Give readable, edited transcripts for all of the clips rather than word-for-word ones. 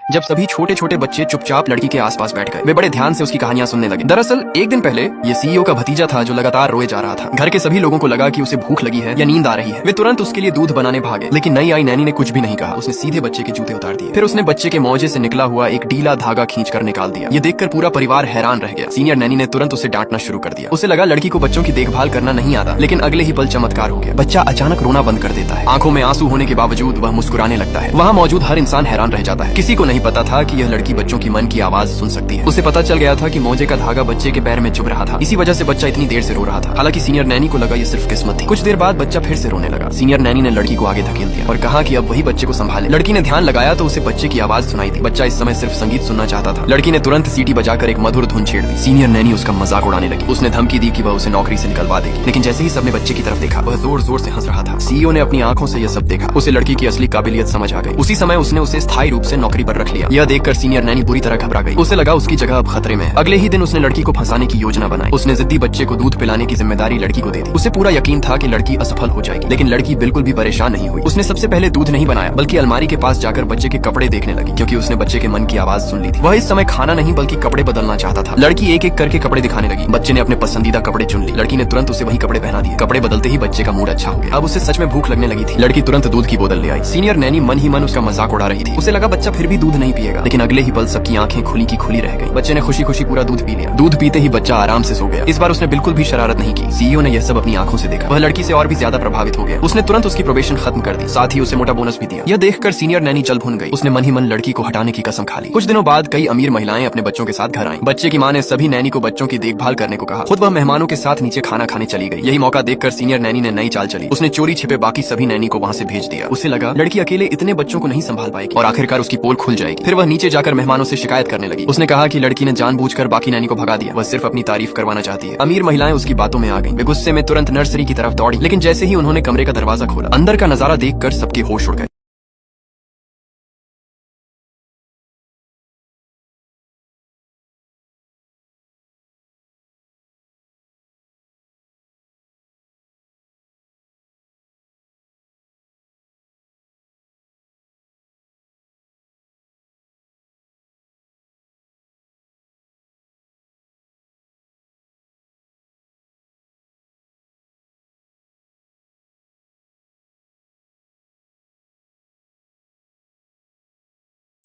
जब सभी छोटे छोटे बच्चे चुपचाप लड़की के आसपास बैठ गए, वे बड़े ध्यान से उसकी कहानियां सुनने लगे। दरअसल एक दिन पहले ये सीईओ का भतीजा था जो लगातार रोए जा रहा था। घर के सभी लोगों को लगा कि उसे भूख लगी है या नींद आ रही है। वे तुरंत उसके लिए दूध बनाने भागे, लेकिन नई आई नैनी ने कुछ भी नहीं कहा। उसने सीधे बच्चे के जूते उतार दिए। फिर उसने बच्चे के मौजे से निकला हुआ एक ढीला धागा खींचकर निकाल दिया। ये देखकर पूरा परिवार हैरान रह गया। सीनियर नैनी ने तुरंत उसे डांटना शुरू कर दिया। उसे लगा लड़की को बच्चों की देखभाल करना नहीं आता, लेकिन अगले ही पल चमत्कार हो गया। बच्चा अचानक रोना बंद कर देता है। आंखों में आंसू होने के बावजूद वह मुस्कुराने लगता है। वहाँ मौजूद हर इंसान हैरान रह जाता है। किसी को नहीं पता था कि यह लड़की बच्चों की मन की आवाज सुन सकती है। उसे पता चल गया था कि मौजे का धागा बच्चे के पैर में चुभ रहा था। इसी वजह से बच्चा इतनी देर से रो रहा था। हालांकि सीनियर नैनी को लगा ये सिर्फ किस्मत थी। कुछ देर बाद बच्चा फिर से रोने लगा। सीनियर नैनी ने लड़की को आगे धकेल दिया और कहा कि अब वही बच्चे को संभाले। लड़की ने ध्यान लगाया तो उसे बच्चे की आवाज सुनाई थी। बच्चा इस समय सिर्फ संगीत सुनना चाहता था। लड़की ने तुरंत सीटी बजाकर एक मधुर धुन छेड़ दी। सीनियर नैनी उसका मजाक उड़ाने लगी। उसने धमकी दी कि वह उसे नौकरी से निकलवा देगी। लेकिन जैसे ही सबने बच्चे की तरफ देखा, वह जोर जोर से हंस रहा था। सीईओ ने अपनी आंखों से यह सब देखा। उसे लड़की की असली काबिलियत समझ आ गई। उसी समय उसने उसे स्थायी रूप से नौकरी पर रख लिया। यह देखकर सीनियर नैनी बुरी तरह घबरा गई। उसे लगा उसकी जगह अब खतरे में है। अगले ही दिन उसने लड़की को फंसाने की योजना बनाई। उसने जिद्दी बच्चे को दूध पिलाने की जिम्मेदारी लड़की को दे दी। उसे पूरा यकीन था कि लड़की असफल हो जाएगी, लेकिन लड़की बिल्कुल भी परेशान नहीं हुई। उसने सबसे पहले दूध नहीं बनाया, बल्कि अलमारी के पास जाकर बच्चे के कपड़े देखने लगी, क्योंकि उसने बच्चे के मन की आवाज सुन ली थी। वह इस समय खाना नहीं बल्कि कपड़े बदलना चाहता था। लड़की एक एक करके कपड़े दिखाने लगी। बच्चे ने अपने पसंदीदा कपड़े चुन ली। लड़की ने तुरंत उसे वही कपड़े पहना दिए। कपड़े बदलते ही बच्चे का मूड अच्छा हो गया। अब उसे सच में भूख लगने लगी थी। लड़की तुरंत दूध की बोतल ले आई। सीनियर नैनी मन ही मन उसका मजाक उड़ा रही थी। उसे लगा बच्चा फिर भी दूध नहीं पिएगा, लेकिन अगले ही पल सबकी आंखें खुली की खुली रह गई। बच्चे ने खुशी खुशी पूरा दूध पी लिया। दूध पीते ही बच्चा आराम से सो गया। इस बार उसने बिल्कुल भी शरारत नहीं की। सीईओ ने यह सब अपनी आंखों से देखा। वह लड़की से और भी ज्यादा प्रभावित हो गया। उसने तुरंत उसकी प्रोबेशन खत्म कर दी, साथ ही उसे मोटा बोनस भी दिया। यह देखकर सीनियर नैनी जल भुन गई। उसने मन ही मन लड़की को हटाने की कसम खा ली। कुछ दिनों बाद कई अमीर महिलाएं अपने बच्चों के साथ घर आईं। बच्चे की मां ने सभी नैनी को बच्चों की देखभाल करने को कहा। खुद वह मेहमानों के साथ नीचे खाना खाने चली गई। यही मौका देखकर सीनियर नैनी ने नई चाल चली। उसने चोरी छिपे बाकी सभी नैनी को वहाँ से भेज दिया। उसे लगा लड़की अकेले इतने बच्चों को नहीं संभाल पाएगी और आखिरकार उसकी पोल खुल जाएगी। फिर वह नीचे जाकर मेहमानों से शिकायत करने लगी। उसने कहा कि लड़की ने जानबूझकर बाकी नैनी को भगा दिया। वह सिर्फ अपनी तारीफ करवाना चाहती है। अमीर महिलाएं उसकी बातों में आ गईं। वे गुस्से में तुरंत नर्सरी की तरफ दौड़ी, लेकिन जैसे ही उन्होंने कमरे का दरवाजा खोला, अंदर का नजारा देखकर सबके होश उड़ गए।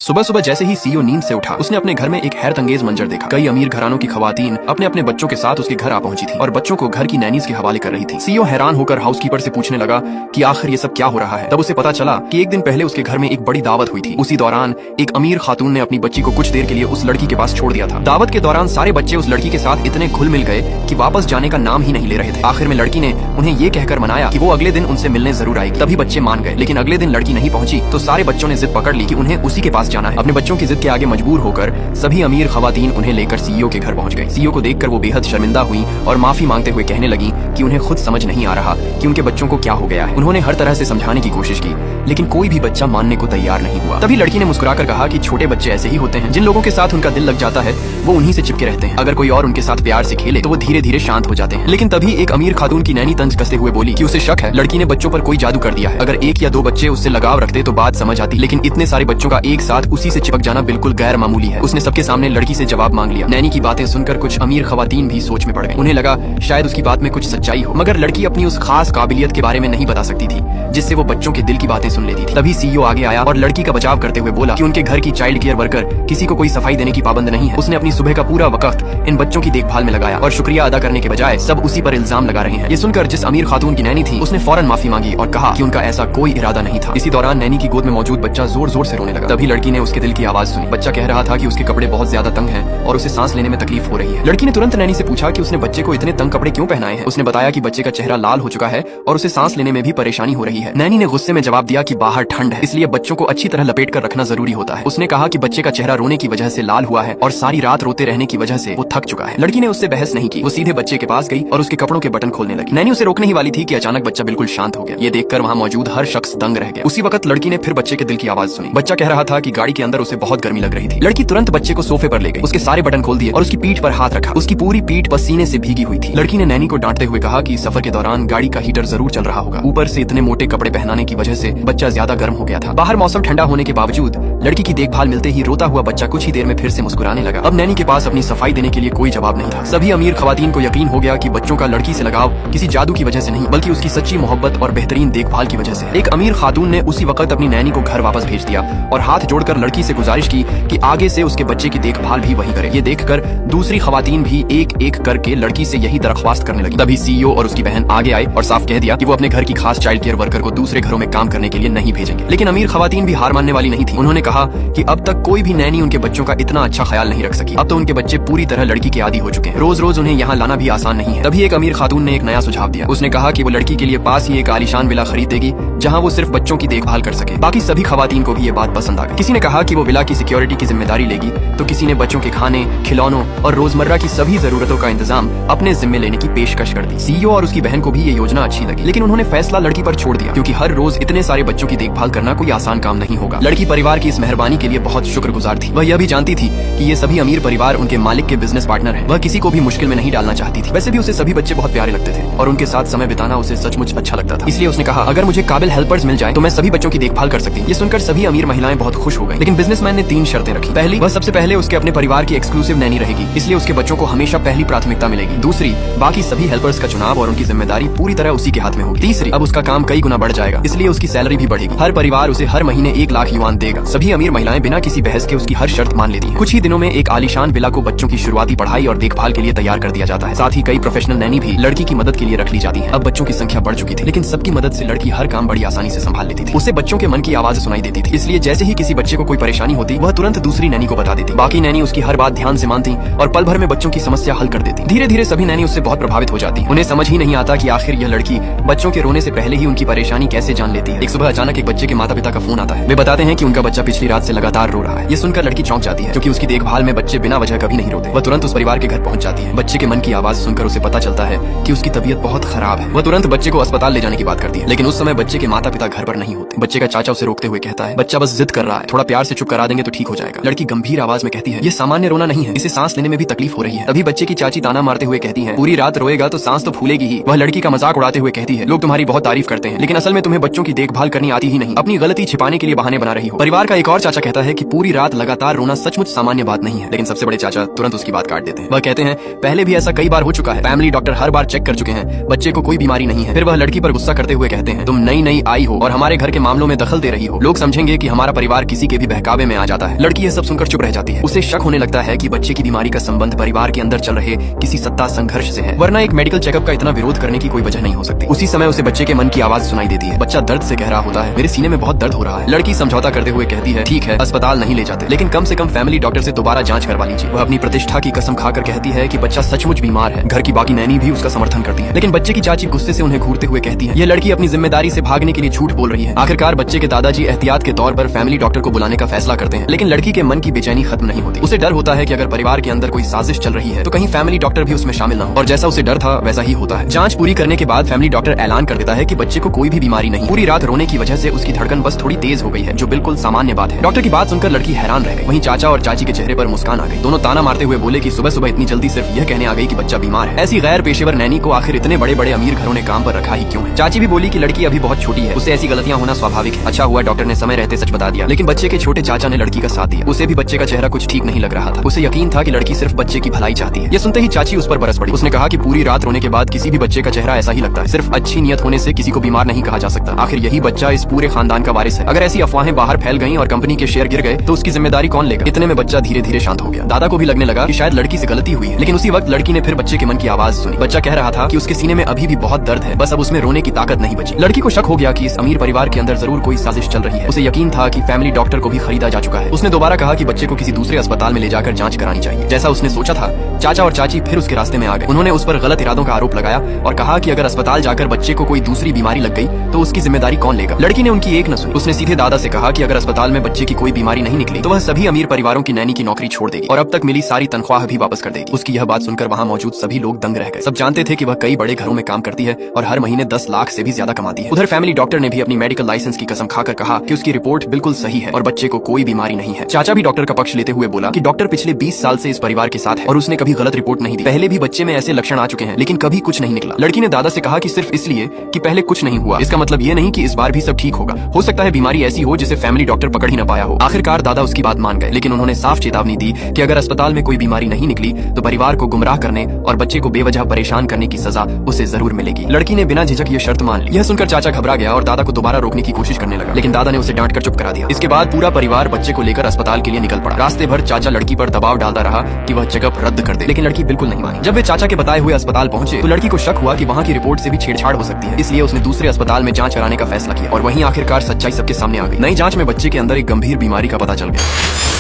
सुबह सुबह जैसे ही सीईओ नींद से उठा, उसने अपने घर में एक हैरत अंगेज मंजर देखा। कई अमीर घरानों की खवातीन अपने अपने बच्चों के साथ उसके घर आ पहुंची थी और बच्चों को घर की नैनीज के हवाले कर रही थी। सीईओ हैरान होकर हाउसकीपर से पूछने लगा कि आखिर ये सब क्या हो रहा है। तब उसे पता चला कि एक दिन पहले उसके घर में एक बड़ी दावत हुई थी। उसी दौरान एक अमीर खातून ने अपनी बच्ची को कुछ देर के लिए उस लड़की के पास छोड़ दिया था। दावत के दौरान सारे बच्चे उस लड़की के साथ इतने घुल मिल गए कि वापस जाने का नाम ही नहीं ले रहे थे। आखिर में लड़की ने उन्हें ये कहकर मनाया कि वो अगले दिन उनसे मिलने जरूर आएगी। तभी बच्चे मान गए, लेकिन अगले दिन लड़की नहीं पहुंची तो सारे बच्चों ने जिद पकड़ ली कि उन्हें उसी के पास जाना है। अपने बच्चों की जिद के आगे मजबूर होकर सभी अमीर खवातीन उन्हें लेकर सीईओ के घर पहुंच गई। सीईओ को देखकर वो बेहद शर्मिंदा हुई और माफी मांगते हुए कहने लगी कि उन्हें खुद समझ नहीं आ रहा कि उनके बच्चों को क्या हो गया है। उन्होंने हर तरह से समझाने की कोशिश की, लेकिन कोई भी बच्चा मानने को तैयार नहीं हुआ। तभी लड़की ने मुस्कुराकर कहा कि छोटे बच्चे ऐसे ही होते हैं। जिन लोगों के साथ उनका दिल लग जाता है वो उन्हीं से चिपके रहते हैं। अगर कोई और उनके साथ प्यार से खेले तो वो धीरे धीरे शांत हो जाते हैं। लेकिन तभी एक अमीर खातून की नैनी तंज कसते हुए बोली कि उसे शक है लड़की ने बच्चों पर कोई जादू कर दिया है। अगर एक या दो बच्चे उससे लगाव रखते तो बात समझ आती, लेकिन इतने सारे बच्चों का एक साथ उसी से चिपक जाना बिल्कुल गैर मामूली है। उसने सबके सामने लड़की से जवाब मांग लिया। नैनी की बातें सुनकर कुछ अमीर खवातीन भी सोच में पड़ गए। उन्हें लगा शायद उसकी बात में कुछ सच्चाई हो, मगर लड़की अपनी उस खास काबिलियत के बारे में नहीं बता सकती थी जिससे वो बच्चों के दिल की बातें सुन लेती थी। तभी सीईओ आगे आया और लड़की का बचाव करते हुए बोला कि उनके घर की चाइल्ड केयर वर्कर किसी को कोई सफाई देने की पाबंद नहीं है। उसने अपनी सुबह का पूरा वक्त इन बच्चों की देखभाल में लगाया और शुक्रिया अदा करने के बजाय सब उसी पर इल्जाम लगा रहे हैं। ये सुनकर जिस अमीर खातून की नैनी थी उसने फौरन माफी मांगी और कहा कि उनका ऐसा कोई इरादा नहीं था। इसी दौरान नैनी की गोद में मौजूद बच्चा जोर जोर से रोने लगा। तभी लड़की ने उसके दिल की आवाज सुनी। बच्चा कह रहा था कि उसके कपड़े बहुत ज्यादा तंग हैं और उसे सांस लेने में तकलीफ हो रही है। लड़की ने तुरंत नैनी से पूछा कि उसने बच्चे को इतने तंग कपड़े क्यों पहनाए हैं। उसने बताया कि बच्चे का चेहरा लाल हो चुका है और उसे सांस लेने में भी परेशानी हो रही है। नैनी ने गुस्से में जवाब दिया कि बाहर ठंड है, इसलिए बच्चों को अच्छी तरह लपेट कर रखना जरूरी होता है। उसने कहा कि बच्चे का चेहरा रोने की वजह से लाल हुआ है और सारी रात रोते रहने की वजह से वो थक चुका है। लड़की ने उससे बहस नहीं की। वो सीधे बच्चे के पास गई और उसके कपड़ों के बटन खोलने लगी। नैनी उसे रोकने ही वाली थी कि अचानक बच्चा बिल्कुल शांत हो गया। ये देखकर वहाँ मौजूद हर शख्स दंग रह गया। उसी वक्त लड़की ने फिर बच्चे के दिल की आवाज सुनी। बच्चा कह रहा था कि गाड़ी के अंदर उसे बहुत गर्मी लग रही थी। लड़की तुरंत बच्चे को सोफे पर ले गई, उसके सारे बटन खोल दिए और उसकी पीठ पर हाथ रखा। उसकी पूरी पीठ पसीने से भीगी हुई थी। लड़की ने नैनी को डांटते हुए कहा कि सफर के दौरान गाड़ी का हीटर जरूर चल रहा होगा, ऊपर से इतने मोटे कपड़े पहनाने की वजह से बच्चा ज्यादा गर्म हो गया था। बाहर मौसम ठंडा होने के बावजूद लड़की की देखभाल मिलते ही रोता हुआ बच्चा कुछ ही देर में फिर से मुस्कुराने लगा। अब नैनी के पास अपनी सफाई देने के लिए कोई जवाब नहीं था। सभी अमीर खवातीन को यकीन हो गया कि बच्चों का लड़की से लगाव किसी जादू की वजह से नहीं बल्कि उसकी सच्ची मोहब्बत और बेहतरीन देखभाल की वजह से। एक अमीर खातून ने उसी वक्त अपनी नैनी को घर वापस भेज दिया और हाथ जोड़कर लड़की से गुजारिश की कि आगे से उसके बच्चे की देखभाल भी वही करे। ये देखकर दूसरी खवातीन भी एक एक करके लड़की से यही दरख्वास्त करने लगी। तभी सीईओ और उसकी बहन आगे आए और साफ कह दिया कि वो अपने घर की खास चाइल्ड केयर वर्कर को दूसरे घरों में काम करने के लिए नहीं भेजेंगे। लेकिन अमीर खवातीन भी हार मानने वाली नहीं थी। उन्होंने कहा कि अब तक कोई भी नैनी उनके बच्चों का इतना अच्छा ख्याल नहीं रख सकी। अब तो उनके बच्चे पूरी तरह लड़की के आदी हो चुके हैं। रोज रोज उन्हें यहाँ लाना भी आसान नहीं है। तभी एक अमीर खातून ने एक नया सुझाव दिया। उसने कहा कि वो लड़की के लिए पास ही एक आलीशान विला खरीद देगी जहाँ वो सिर्फ बच्चों की देखभाल कर सके। बाकी सभी खवातीन को भी ये बात पसंद आ गई। किसी ने कहा कि वो विला की सिक्योरिटी की जिम्मेदारी लेगी तो किसी ने बच्चों के खाने, खिलौनों और रोजमर्रा की सभी जरूरतों का इंतजाम अपने जिम्मे लेने की पेशकश कर दी। सीईओ और उसकी बहन को भी ये योजना अच्छी लगी, लेकिन उन्होंने फैसला लड़की पर छोड़ दिया क्योंकि हर रोज इतने सारे बच्चों की देखभाल करना कोई आसान काम नहीं होगा। लड़की परिवार की इस मेहरबानी के लिए बहुत शुक्रगुजार थी। वह यह भी जानती थी कि ये सभी अमीर परिवार उनके मालिक के बिजनेस पार्टनर हैं। वह किसी को भी मुश्किल में नहीं डालना चाहती थी। वैसे भी उसे सभी बच्चे बहुत प्यारे लगते थे और उनके साथ समय बिताना उसे सचमुच अच्छा लगता था। इसलिए उसने कहा अगर मुझे काबिल हेल्पर्स मिल जाए तो मैं सभी बच्चों की देखभाल कर सकती हूँ। ये सुनकर सभी अमीर महिलाएं बहुत खुश हो गई। लेकिन बिजनेसमैन ने 3 शर्तें रखी। पहली, वह सबसे पहले उसके अपने परिवार की एक्सक्लूसिव नैनी रहेगी, इसलिए उसके बच्चों को हमेशा पहली प्राथमिकता मिलेगी। दूसरी, बाकी सभी हेल्पर्स का चुनाव और उनकी जिम्मेदारी पूरी तरह उसी के हाथ में होगी। तीसरी, अब उसका काम कई गुना बढ़ जाएगा, इसलिए उसकी सैलरी भी बढ़ेगी। हर परिवार उसे हर महीने 1 लाख युआन देगा। सभी अमीर महिलाएं बिना किसी बहस के उसकी हर शर्त मान लेती हैं। कुछ ही दिनों में एक आलीशान विला को बच्चों की शुरुआती पढ़ाई और देखभाल के लिए तैयार कर दिया जाता है। साथ ही कई प्रोफेशनल नैनी भी लड़की की मदद के लिए रख ली जाती है। अब बच्चों की संख्या बढ़ चुकी थी, लेकिन सबकी मदद से लड़की हर काम बड़ी आसानी से संभाल लेती थी। उसे बच्चों के मन की आवाज सुनाई देती थी, इसलिए जैसे ही किसी बच्चे को कोई परेशानी होती वह तुरंत दूसरी नैनी को बता देती। बाकी नैनी उसकी हर बात ध्यान से मानती और पल भर में बच्चों की समस्या हल कर देती। धीरे धीरे सभी नैनी उससे बहुत प्रभावित हो जाती। उन्हें समझ ही नहीं आता कि आखिर यह लड़की बच्चों के रोने से पहले ही उनकी परेशानी कैसे जान लेती है। एक सुबह अचानक एक बच्चे के माता पिता का फोन आता है। वे बताते हैं कि उनका बच्चा पिछली रात से लगातार रो रहा है। ये सुनकर लड़की चौंक जाती है क्योंकि उसकी देखभाल में बच्चे बिना वजह कभी नहीं रोते। वह तुरंत उस परिवार के घर पहुंच जाती है। बच्चे के मन की आवाज सुनकर उसे पता चलता है कि उसकी तबीयत बहुत खराब है। वह तुरंत बच्चे को अस्पताल ले जाने की बात करती है, लेकिन उस समय बच्चे के माता पिता घर पर नहीं होते। बच्चे का चाचा उसे रोकते हुए कहता है बच्चा बस जिद कर रहा है, थोड़ा प्यार से चुप करा देंगे तो ठीक हो जाएगा। लड़की गंभीर आवाज में कहती है ये सामान्य रोना नहीं है, इसे सांस लेने में भी तकलीफ हो रही है। तभी बच्चे की चाची ताना मारते हुए कहती है पूरी रात रोएगा तो सांस तो फूलेगी ही। वह लड़की का मजाक उड़ाते हुए कहती है लोग तुम्हारी बहुत तारीफ करते हैं, लेकिन असल में तुम्हें बच्चों की देखभाल करनी आती ही नहीं, अपनी गलती छिपाने के लिए बहाने बना रही हो। परिवार का एक और चाचा कहता है कि पूरी रात लगातार रोना सचमुच सामान्य बात नहीं है, लेकिन सबसे बड़े चाचा तुरंत उसकी बात काट देते हैं। वह कहते हैं पहले भी ऐसा कई बार हो चुका है, फैमिली डॉक्टर हर बार चेक कर चुके हैं, बच्चे को कोई बीमारी नहीं है। फिर वह लड़की पर गुस्सा करते हुए कहते हैं तुम नई आई हो और हमारे घर के मामलों में दखल दे रही हो, लोग समझेंगे कि हमारा परिवार किसी के भी बहकावे में आ जाता है। लड़की यह सब सुनकर चुप रह जाती है। उसे शक होने लगता है कि बच्चे की बीमारी का संबंध परिवार के अंदर चल रहे किसी सत्ता संघर्ष से है, वरना एक मेडिकल चेकअप का इतना विरोध करने की कोई वजह नहीं हो सकती। उसी समय उसे बच्चे के मन की आवाज सुनाई देती है। बच्चा दर्द से कह रहा होता है मेरे सीने में बहुत दर्द हो रहा है। लड़की समझौता करते हुए कहती है ठीक है अस्पताल नहीं ले जाते, लेकिन कम से कम फैमिली डॉक्टर से दोबारा जांच करवा लीजिए। वह अपनी प्रतिष्ठा की कसम खाकर कहती है कि बच्चा सचमुच बीमार है। घर की बाकी नैनी भी उसका समर्थन करती है, लेकिन बच्चे की चाची गुस्से से उन्हें घूरते हुए कहती है यह लड़की अपनी जिम्मेदारी से भागने के लिए झूठ बोल रही है। आखिरकार बच्चे के दादाजी एहतियात के तौर पर फैमिली डॉक्टर को बुलाने का फैसला करते हैं, लेकिन लड़की के मन की बेचैनी खत्म नहीं होती। उसे डर होता है कि अगर परिवार के अंदर कोई साजिश चल रही है तो कहीं फैमिली डॉक्टर भी उसमें शामिल न हो, और जैसा उसे डर था वैसा ही होता है। जांच पूरी करने के बाद फैमिली डॉक्टर ऐलान कर देता है कि बच्चे को कोई भी बीमारी नहीं, पूरी रात रोने की वजह से उसकी धड़कन बस थोड़ी तेज हो गई है, जो बिल्कुल सामान्य बात है। डॉक्टर की बात सुनकर लड़की हैरान रह गई। वहीं चाचा और चाची के चेहरे पर मुस्कान आ गई। दोनों ताना मारते हुए बोले कि सुबह सुबह इतनी जल्दी सिर्फ यह कहने आ गई कि बच्चा बीमार है। ऐसी गैर पेशेवर नैनी को आखिर इतने बड़े बड़े अमीर घरों ने काम पर रखा ही क्यों है। चाची भी बोली कि लड़की अभी बहुत छोटी है, उसे ऐसी गलतियां होना स्वाभाविक है। अच्छा हुआ डॉक्टर ने समय रहते सच बता दिया, लेकिन बच्चे के छोटे चाचा ने लड़की का साथ दिया। उसे भी बच्चे का चेहरा कुछ ठीक नहीं लग रहा था। उसे यकीन था कि लड़की सिर्फ बच्चे की भलाई चाहती है। ये सुनते ही चाची उस पर बरस पड़ी। उसने कहा कि पूरी रात रोने के बाद किसी भी बच्चे का चेहरा ऐसा ही लगता है। सिर्फ अच्छी नियत होने से किसी को बीमार नहीं कहा जा सकता। आखिर यही बच्चा इस पूरे खानदान का वारिस है। अगर ऐसी अफवाहें बाहर फैल गईं और कंपनी के शेयर गिर गए तो उसकी जिम्मेदारी कौन लेगा। इतने में बच्चा धीरे धीरे शांत हो गया। दादा को भी लगने लगा कि शायद लड़की से गलती हुई है, लेकिन उसी वक्त लड़की ने फिर बच्चे के मन की आवाज सुनी। बच्चा कह रहा था कि उसके सीने में अभी भी बहुत दर्द है, बस अब उसमें रोने की ताकत नहीं बची। लड़की को शक हो गया कि इस अमीर परिवार के अंदर जरूर कोई साजिश चल रही है। उसे यकीन था कि फैमिली डॉक्टर को भी खरीदा जा चुका है। उसने दोबारा कहा कि बच्चे को किसी दूसरे अस्पताल में ले जाकर जांच करानी चाहिए। जैसा उसने सोचा था, चाचा और चाची फिर उसके रास्ते में आ गए। उन्होंने उस पर गलत इरादों का आरोप लगाया और कहा कि अगर अस्पताल जाकर बच्चे को कोई दूसरी बीमारी लग गई तो उसकी जिम्मेदारी कौन लेगा। लड़की ने उनकी एक न सुनी। उसने सीधे दादा से कहा कि अगर अस्पताल में बच्चे की कोई बीमारी नहीं निकली तो वह सभी अमीर परिवारों की नैनी की नौकरी छोड़ देगी और अब तक मिली सारी तनख्वाह भी वापस कर देगी। उसकी यह बात सुनकर वहाँ मौजूद सभी लोग दंग रह गए। सब जानते थे कि वह कई बड़े घरों में काम करती है और हर महीने 10 लाख से भी ज्यादा कमाती है। उधर फैमिली डॉक्टर ने भी अपनी मेडिकल लाइसेंस की कसम खाकर कहा कि उसकी रिपोर्ट बिल्कुल सही है और बच्चे को कोई बीमारी नहीं है। चाचा भी डॉक्टर का पक्ष लेते हुए बोला कि डॉक्टर पिछले 20 साल से इस परिवार के साथ है और उसने कभी गलत रिपोर्ट नहीं दी। पहले भी बच्चे में ऐसे लक्षण आ चुके हैं, लेकिन कभी कुछ नहीं निकला। लड़की ने दादा से कहा कि सिर्फ इसलिए कि पहले कुछ नहीं हुआ, इसका मतलब ये नहीं कि इस बार भी सब ठीक होगा। हो सकता है बीमारी ऐसी हो जिसे फैमिली डॉक्टर पकड़ ही न पाया हो। आखिरकार दादा उसकी बात मान गए, लेकिन उन्होंने साफ चेतावनी दी कि अगर अस्पताल में कोई बीमारी नहीं निकली तो परिवार को गुमराह करने और बच्चे को बेवजह परेशान करने की सजा उसे जरूर मिलेगी। लड़की ने बिना झिझक ये शर्त मान ली। यह सुनकर चाचा घबरा गया और दादा को दोबारा रोकने की कोशिश करने लगा, लेकिन दादा ने उसे डांट कर चुप करा दिया। इसके बाद पूरा परिवार बच्चे को लेकर अस्पताल के लिए निकल पड़ा। रास्ते भर चाचा लड़की पर दबाव डालता रहा कि वह चेकअप रद्द कर दे, लेकिन लड़की बिल्कुल नहीं मानी। जब वे चाचा के बताए हुए अस्पताल पहुंचे तो लड़की को शक हुआ कि वहां की रिपोर्ट से भी छेड़छाड़ हो सकती है, इसलिए उसने दूसरे अस्पताल में जांच कराने का फैसला किया और वहीं आखिरकार सच्चाई सबके सामने आ गई। नई जांच में बच्चे के अंदर एक गंभीर बीमारी का पता चल गया।